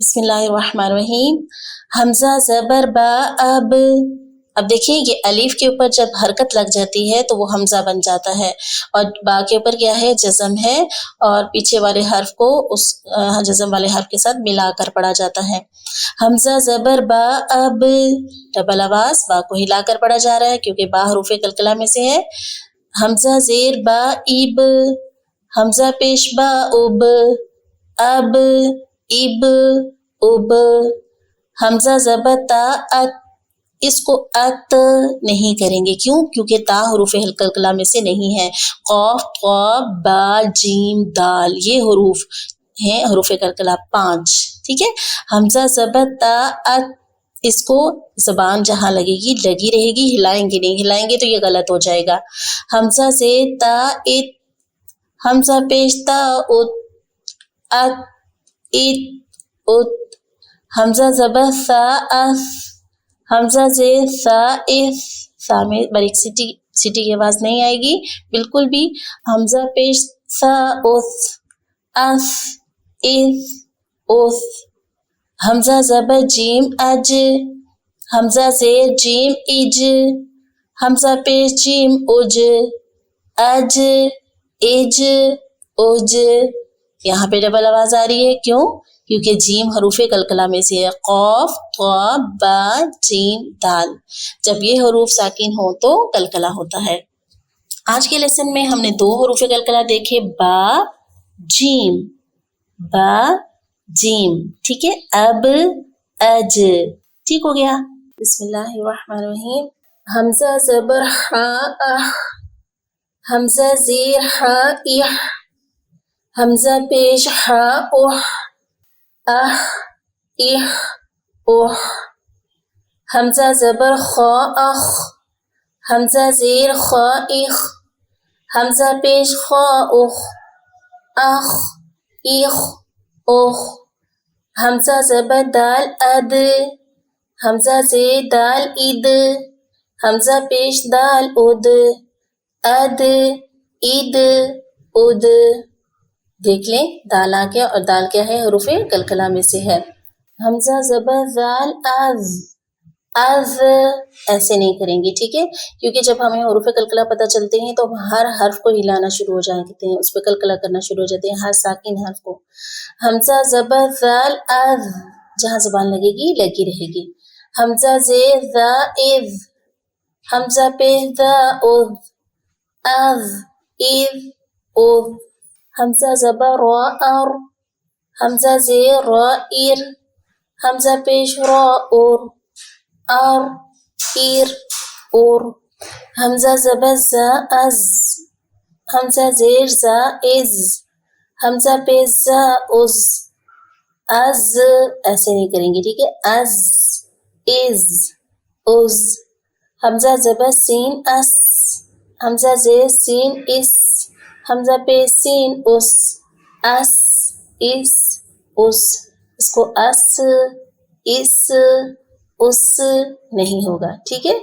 بسم اللہ الرحمن الرحیم. حمزہ زبر با اب. اب دیکھیں یہ الف کے اوپر جب حرکت لگ جاتی ہے تو وہ حمزہ بن جاتا ہے، اور با کے اوپر کیا ہے؟ جزم ہے، اور پیچھے والے حرف کو اس جزم والے حرف کے ساتھ ملا کر پڑھا جاتا ہے. حمزہ زبر با اب، ڈبل آواز، با کو ہلا کر پڑھا جا رہا ہے کیونکہ با حروف کلکلہ میں سے ہے. حمزہ زیر با اب، حمزہ پیش با اب، اب اب اب. حمزہ زبر تا ات، اس کو ات نہیں کریں گے، کیوں؟ کیونکہ تا حروف کلکلہ میں سے نہیں ہے. قاف، قاف، با، جیم، دال، یہ حروف ہیں حروف کلکلہ 5. ٹھیک ہے. حمزہ زبر تا ات، اس کو زبان جہاں لگے گی لگی رہے گی، ہلائیں گے نہیں، ہلائیں گے تو یہ غلط ہو جائے گا. حمزہ سے تا ات، حمزہ پیش تا ات، ات ات ات. حمزہ زبر سا اس، حمزہ زیر سا اس، سا میں باریک سیٹی کی آواز نہیں آئے گی بالکل بھی. حمزہ پیش سا اس، اس اس اس. حمزہ زبر جیم اج، حمزہ زیر جیم اج، حمزہ پیش جیم اج، اج اج اج. یہاں پہ ڈبل آواز آ رہی ہے، کیوں؟ کیونکہ جیم حروف کلکلہ میں سے ہے. قاف، قا، با، جیم، دال، جب یہ حروف ساکن ہو تو کلکلہ ہوتا ہے. آج کے لیسن میں ہم نے 2 حروف کلکلہ دیکھے، با، جیم، با، جیم. ٹھیک ہے. اب، اج. ٹھیک ہو گیا. بسم اللہ الرحمن الرحیم. حمزہ زبر ہا اح، حمزہ زیر ہا اح، حمزہ پیش ہا اح، اح اح اح. حمزہ زبر خا اخ، حمزہ زیر خا اخ، حمزہ پیش خا اخ، اخ اخ اخ. حمزہ زبر دال اد، حمزہ زیر دال اد، حمزہ پیش دال اد، اد اد اد. دیکھ لیں دال آ گیا، اور دال کیا ہے؟ حروف کلکلہ میں سے ہے. حمزہ زبر زال از، از ایسے نہیں کریں گے، ٹھیک ہے، کیونکہ جب ہمیں حروف کلکلہ پتہ چلتے ہیں تو ہم ہر حرف کو ہلانا شروع ہو جاتے ہیں، اس پہ کلکلہ کرنا شروع ہو جاتے ہیں، ہر ساکن حرف کو. حمزہ زبر زال از، جہاں زبان لگے گی لگی رہے گی. حمزہ زیر زا از، حمزہ پیش زا از، از از از. حمزہ زبر را ار، حمزہ زیر را ار، حمزہ پیش را ار، ار ار ار. حمزہ زبر زا از، حمزہ زیر زا از، حمزہ پیش زا از، از ایسے نہیں کریں گے، ٹھیک ہے. از از از. حمزہ زبر سین اس، حمزہ زیر سین اس، حمزہ پیش سین اس، اس اس اس. اس کو اس اس اس نہیں ہوگا، ٹھیک ہے.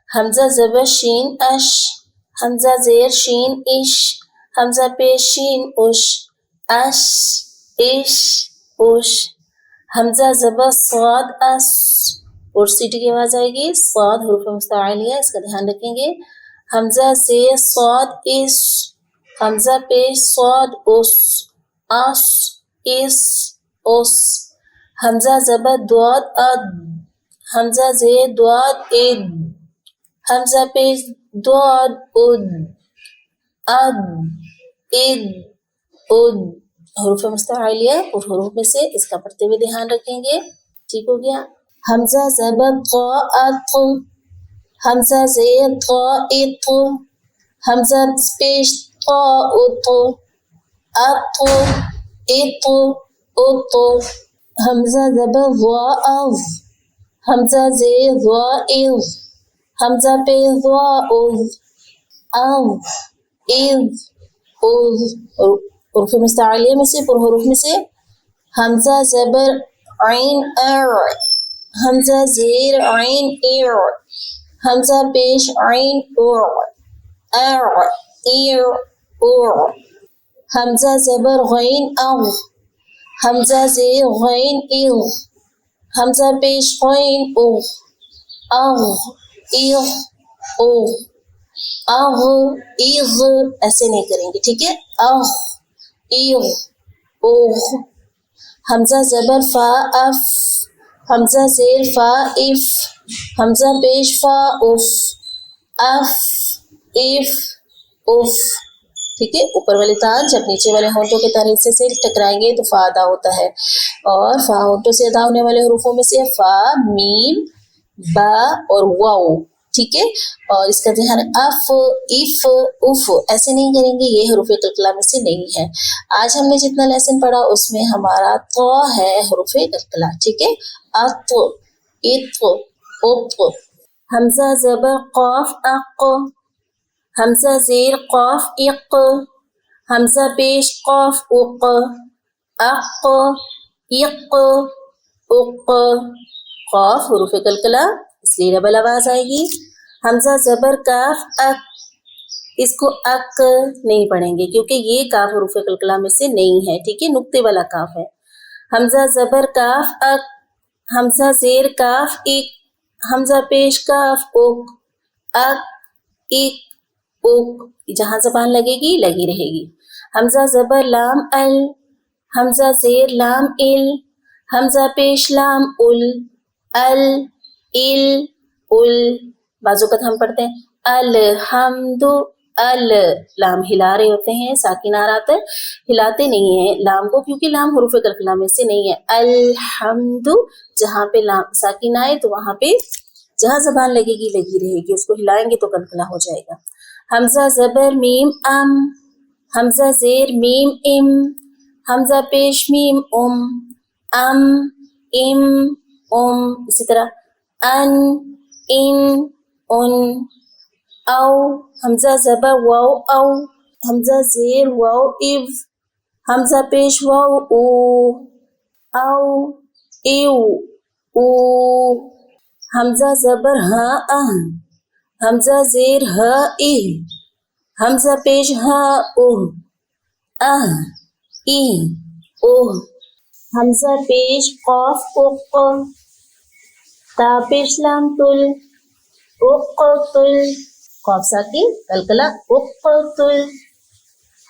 حمزہ زبر شین اش، حمزہ زیر شین اش، حمزہ پیش شین اش، اش اش اش. حمزہ زبر صاد اس، اور سیٹی کی آواز آئے گی. صاد حروف مستعلیہ، اس کا دھیان رکھیں گے. حمزہ زیر صاد اس، حمزہ پیش صاد اس، اس اس اس. حمزہ زبر دواد اد، حمزہ زیر دواد اد، حمزہ پیش دواد اد، اد اد اد. حروف مستعلیہ اور حروف میں سے اس کا پڑھتے ہوئے دھیان رکھیں گے. ٹھیک ہو گیا. حمزہ زبر قا ات، حمزہ زیر قا ات، حمزہ پیش قا ات، ات ات ات. حمزہ زبر ضا اض، حمزہ زیر ضا اض، حمزہ پیش ضا اض، اض اض اض. حروف مستعلیہ میں سے پر حروف میں سے حمزہ زبر عین ار، حمزہ زیر عین ار، حمزہ پیش عین ار، ار ار ار. حمزہ زبر غین اغ، حمزہ زیر غین اغ، حمزہ پیش غین اغ، اغ اغ اغ، اغ اغ، ایسے نہیں کریں گے، ٹھیک ہے، اغ اغ اغ. حمزہ زبر فا اف، حمزہ زیر فا اف، حمزہ پیش فا اف، اف اف اف، ٹھیک ہے. اوپر والے تان جب نیچے والے ہونٹوں کے تان حصے سے ٹکرائیں گے تو فا ادا ہوتا ہے، اور فا ہونٹوں سے ادا ہونے والے حروفوں میں سے فا، میم، با اور واو، ٹھیک ہے. اور اس کا دھیان اف اف اف ایسے نہیں کریں گے، یہ حروف قلقلہ میں سے نہیں ہے. آج ہم نے جتنا لیسن پڑھا اس میں ہمارا تو ہے حروف قلقلہ، ٹھیک ہے. اط اط اط. حمزہ زبر قاف اق، حمزہ زیر قاف اق، حمزہ پیش قاف اق، اق اق اق. قاف حروف قلقلہ اس لیے ڈبل آواز آئے گی. حمزہ زبر کاف اک، اس کو اک نہیں پڑھیں گے کیونکہ یہ کاف حروف قلقلہ میں سے نہیں ہے، ٹھیک ہے، نقطے والا کاف ہے. حمزہ زبر کاف اک، حمزہ زیر کاف اک، حمزہ پیش کاف اک، اک اک اک. جہاں زبان لگے گی لگی رہے گی. حمزہ زبر لام ال، حمزہ زیر لام ال، حمزہ پیش لام ال، ال ال ال. بعض اوقات ہم پڑھتے ہیں الحمد ال، لام ہلا رہے ہوتے ہیں، ساکن آ رہا ہے، ہلاتے نہیں ہیں لام کو کیونکہ لام حروف قلقلہ میں سے نہیں ہے. الحمد، جہاں پہ لام ساکن آئے تو وہاں پہ جہاں زبان لگے گی لگی رہے گی، اس کو ہلائیں گے تو قلقلہ ہو جائے گا. حمزہ زبر میم ام، حمزہ زیر میم ام، حمزہ پیش میم ام، ام ام ام. اسی طرح ان ان ان. او، حمزہ زبر واو او، حمزہ زیر واو او، حمزہ پیش واو او، او ایو او. حمزہ زبر ہاں اہ، حمزہ زیر ہا اہ، حمزہ پیش ہا اوہ، اہ ای اوہ. حمزہ پیش قاف اق، تا پیش لام تل، اقتل، قاف ساکن قلقلہ اقتل.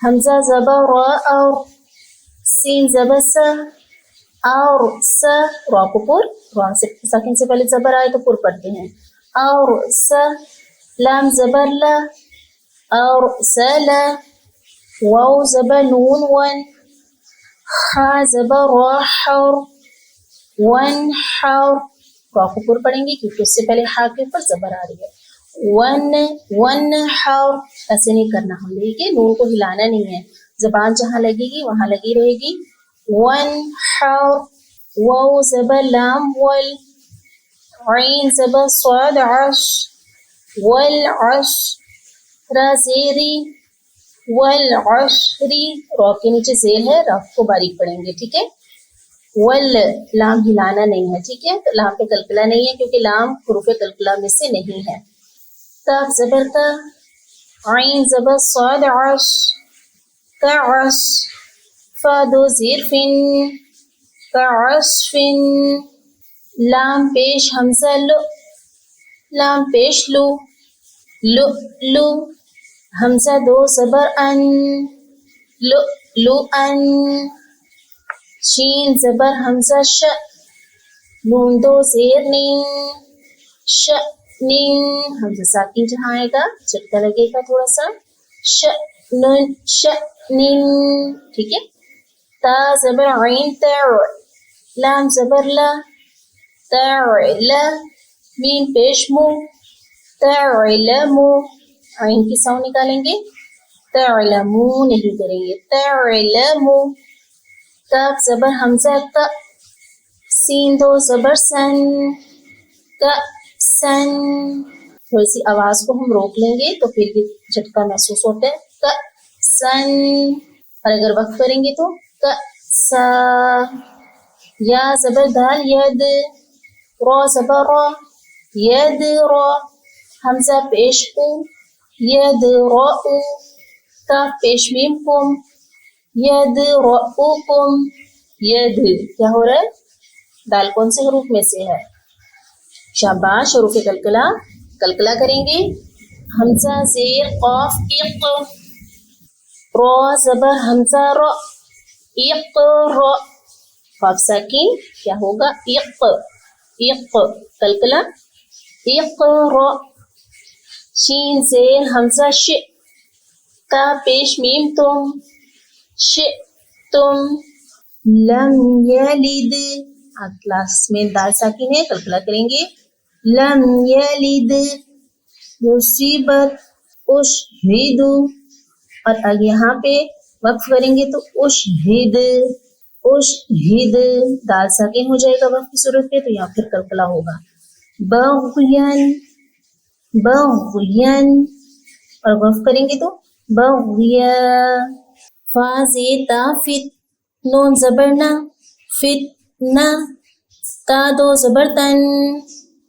حمزہ زبر را اور، سین زبر سا اور سا، را کو پر، را سے ساکن سے پہلے زبر آئے تو پر پڑھتے ہیں، اور سا. لام زبر لا اور سلا، واو زبر نون ون، حا زبر را حور، ون حور. را کو پر پڑھیں گے کیونکہ اس سے پہلے حا کے اوپر زبر آ رہی ہے. ون ون حور، ایسے نہیں کرنا ہم نے کہ نون کو ہلانا نہیں ہے، زبان جہاں لگے گی وہاں لگی رہے گی. ون حور. واو زبر لام ول، عین زبر صاد عش، والعش. را زیری والعشری، را کے نیچے زیر ہے، را کو باریک پڑھیں گے، ٹھیک ہے. ول، لام ہلانا نہیں ہے، ٹھیک ہے، تو لام پہ قلقلہ نہیں ہے کیونکہ لام حروف قلقلہ میں سے نہیں ہے. کاف زبر کا، عین زبر صاد عش، کعش. فا دو زیر فن، کعشفن. لام پیش حمزہ لو، لام پیش لو، لو لو. حمزہ دو زبر ان، لو لو ان. شین زبر حمزہ ش، نون دو زیر نین، ش نین. حمزہ ساکن جہاں آئے گا جھٹکا لگے گا تھوڑا سا، ش نون ش نین، ٹھیک ہے. تا زبر عین تع، لام زبر لا، تعلا. میم پیش مو، تعلمو، عین کی ساؤنڈ نکالیں گے، تعلمو نہیں کریں گے، تعلمو. کاف زبر حمزہ کا، سین دو زبر سن، کا سن. تھوڑی سی آواز کو ہم روک لیں گے تو پھر بھی جھٹکا محسوس ہوتا ہے، کا سن. اور اگر وقت کریں گے تو کا سا. یا زبر دال ید، را زبر را، ید را. حمزہ پیش او، ید را او. کاف پیش میم کم، ید را او کم، ید کیا ہو رہا ہے؟ دال کون سے حروف میں سے ہے؟ شاباش، حروف قلقلہ قلقلہ کریں گے. حمزہ زیر قاف اق، را زبر حمزہ را، اقرا. قاف ساکن کیا ہوگا؟ اق، اق قلقلہ اقرا. شین زیر حمزہ ش، تا پیش میم تم، ش تم. لم یلد، کلاس میں دال ساکن ہے، قلقلہ کریں گے. لم یلد. مصیبت اشہد، اور آگے یہاں پہ وقف کریں گے تو اشہد، اشہد دال ساکن ہو جائے گا وقف کی صورت پہ، تو یہاں پھر قلقلہ ہوگا. بغین، بغین، اور وقف کریں گے تو بغیا. فا زیر تا فت، نون زبر نا، فتنہ. تا دو زبر تن،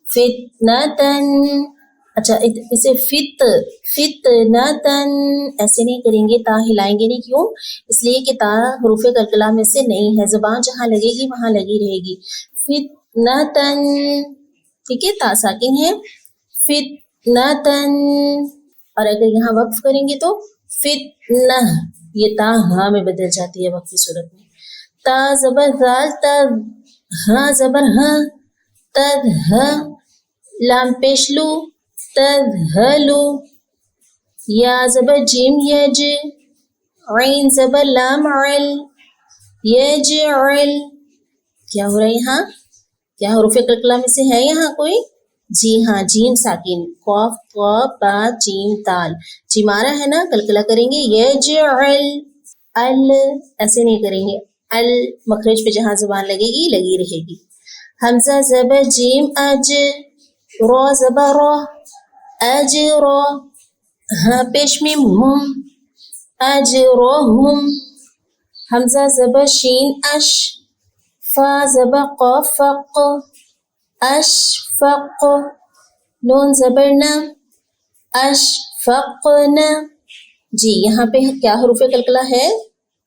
فتنتن. اچھا اسے فتنتن ایسے نہیں کریں گے، تا ہلائیں گے نہیں. کیوں؟ اس لیے کہ تا حروف قلقلہ میں سے نہیں ہے، زبان جہاں لگے گی وہاں لگی رہے گی. فتنتن، ٹھیک ہے، تا ساکن ہے. فتنتن. اور اگر یہاں وقف کریں گے تو فتنہ، یہ تا ہاں میں بدل جاتی ہے وقف کی صورت میں. تا زبر ذال تب، ہاں زبر ہاں، تد ہاں. لام پیش لو، تذہلو. یا زبر جیم یج، عین زبر لام عل، یجعل. کیا ہو رہا ہے یہاں؟ کیا حروف قلقلہ میں سے ہے یہاں کوئی؟ جی ہاں، جیم ساکن، قاف قا با جیم تال. جیمارا ہے نا، قلقلہ کریں گے یجعل. ال ایسے نہیں کریں گے، ال مخرج پہ جہاں زبان لگے گی لگی رہے گی. حمزہ زبر جیم اج، را زبر را، اجرا. ہاں پیش میم ہم، اجرہم. حمزہ زبر شین اش، فا زبر قاف فق، اشفق. نون زبر نا، اشفقنا. جی یہاں پہ کیا حروف قلقلہ ہے؟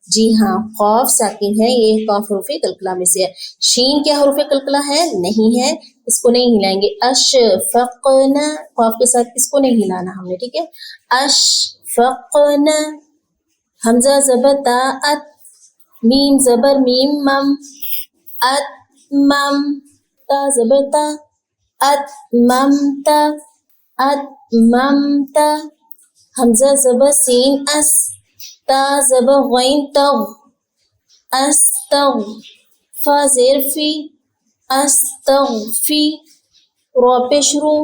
جی ہاں، قاف ساکن ہے، یہ قاف حروف قلقلہ میں سے ہے. شین کیا حروف قلقلہ ہے؟ نہیں ہے، اس کو نہیں ہلائیں گے. اشفقنا، قاف کے ساتھ اس کو نہیں ہلانا ہم نے، ٹھیک ہے. اشفقنا. حمزہ زبر تا ات، میم زبر میم مم، اتمم. تا زبر تا، اتممت، اتممت. حمزہ زبر سین اس، تا زبر غین تغ، استغ. فا زیر فی، استغفی. را پیش رو،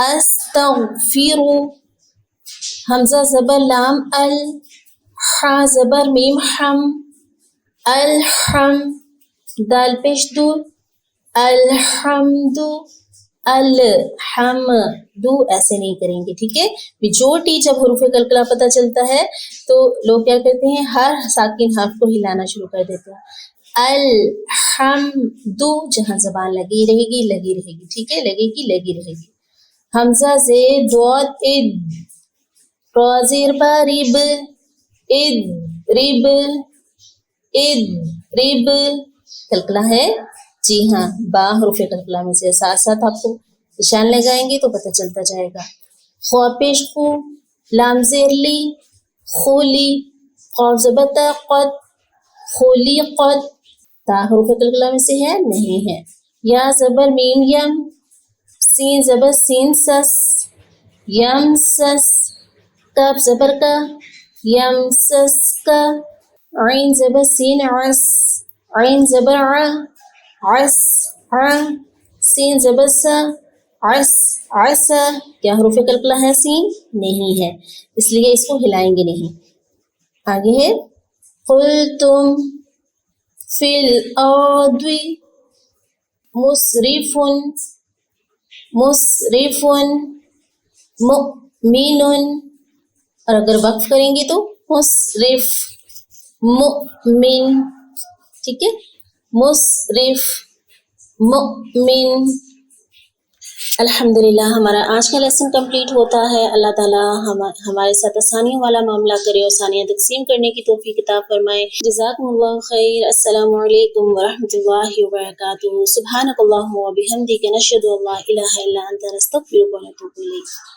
استغفرو. حمزہ زبر لام ال، حا زبر میم حم، الحم. دال پیش دو، الحمد. الحمد ایسے نہیں کریں گے، ٹھیک ہے. جو ٹی جب حروف قلقلہ پتہ چلتا ہے تو لوگ کیا کرتے ہیں؟ ہر ساکن حرف کو ہلانا شروع کر دیتے ہیں. الحمد، جہاں زبان لگی رہے گی لگی رہے گی، ٹھیک ہے، لگے گی لگی رہے گی. حمزہ زیر ضاد اد، را زیر با رب، اد رب، اد رب. قلقلہ ہے؟ جی ہاں، با حروف قلقلہ میں سے. ساتھ ساتھ آپ کو نشان لگائیں گے تو پتہ چلتا جائے گا. خوا پیش خو، لام زیر لی، خولی. قاف زبر تا قد، خولی قد. تا حروف قلقلہ میں سے ہے؟ نہیں ہے. یا زبر میم یم، سین زبر سین سس، یم سس. کاف زبر کا، یم سس کا. عین زبر سین عس، عین زبر ع، عس ع. سین زبر سا، عس عسا. کیا حروف قلقلہ ہے؟ سین نہیں ہے، اس لیے اس کو ہلائیں گے نہیں. آگے ہے قلتم فی الارض مسرف، مسرف، مؤمن. اور اگر وقف کریں گے تو مسرف، مؤمن، ٹھیک ہے. مسرف، مؤمن. الحمدللہ ہمارا آج کا لیسن کمپلیٹ ہوتا ہے. اللہ تعالیٰ ہمارے ساتھ آسانیوں والا معاملہ کرے اور آسانیاں تقسیم کرنے کی توفیق عطا فرمائے. جزاکم اللہ خیر. السلام علیکم ورحمۃ اللہ وبرکاتہ. سبحانک اللہم و بحمدک نشہد ان لا الہ الا انت نستغفرک و نتوب الیک.